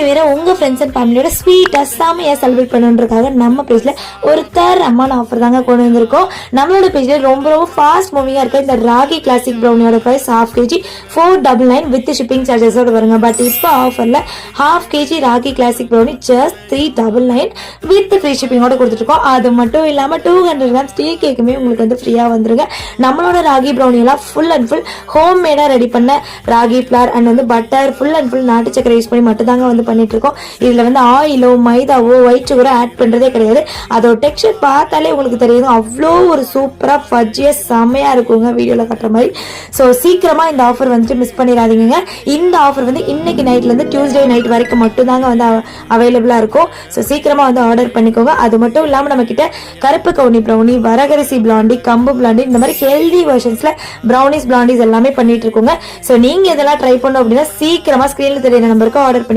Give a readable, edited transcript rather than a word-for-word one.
வேற உங்க friends and ஃபேமிலியோட ஸ்வீட்டா செமையா செலிப்ரேட் பண்ணுறதுக்காக நம்ம பேஜ்ல ஒரு தரமான ஆஃபர் தாங்க கொண்டு வந்திருக்கோம். நம்மளோட பேஜ்ல ரொம்ப ஃபாஸ்ட் மூவிங்கா இருக்க இந்த ராகி கிளாசிக் ப்ரௌனியோட பிரைஸ் ½ kg 499 வித் ஷிப்பிங் சார்ஜஸோட வருங்க. பட் இப்போ ஆஃபர்ல ½ kg ragi classic brownie just 399 with free ஷிப்பிங்கோட கொடுத்துருக்கோம். அது மட்டும் இல்லாம 200 கிராம்ஸ் டீ கேக்குமே உங்களுக்கு வந்து ஃப்ரீயா வந்துருங்க. நம்மளோட ராகி ப்ரௌனி எல்லாம் ஃபுல் அண்ட் ஃபுல் ஹோம் மேடா ரெடி பண்ண ராகி ஃபிளார் அண்ட் வந்து பட்டர் ஃபுல் அண்ட் ஃபுல் நாட்டு சக்கரை யூஸ் பண்ணி மட்டும் தாங்க வந்து பண்ணிட்டு இருக்கோம். இதுல வந்து ஆயிலோ மைதாவோ ஒயிட் சுகரோ ஆட் பண்றதே கிடையாது. அதோட டெக்ஸ்சர் பார்த்தாலே உங்களுக்கு தெரியும், அவ்வளோ ஒரு சூப்பரா ஃபஜ்ஜியா செமையா இருக்குங்க வீடியோல காட்டுற மாதிரி. ஸோ சீக்கிரமா இந்த ஆஃபர் வந்துட்டு மிஸ் பண்ணிடாதீங்க. இந்த ஆஃபர் வந்து இன்னைக்கு நைட்ல இருந்து டியூஸ்டே நைட் வரைக்கும் மட்டும் தாங்க வந்து அவைலபிளா இருக்கும். ஸோ சீக்கிரமா வந்து ஆர்டர் பண்ணிக்கோங்க. அது மட்டும் இல்லாம நம்ம கிட்ட கருப்பு கவுனி ப்ரௌனி, வரகரிசி பிளாண்டி, கம்பு பிளாண்டி, இந்த மாதிரி ஹெல்தி வெர்ஷன்ஸ்ல ப்ரௌனிஸ் பிளாண்டிஸ் எல்லாமே பண்ணிட்டு இருக்கோங்க. ஸோ நீங்க இதெல்லாம் ட்ரை பண்ணோம் அப்படின்னா சீக்கிரமா ஸ்கிரீன்ல தெரியுற நம்பருக்கு ஆர்டர் பண்ணி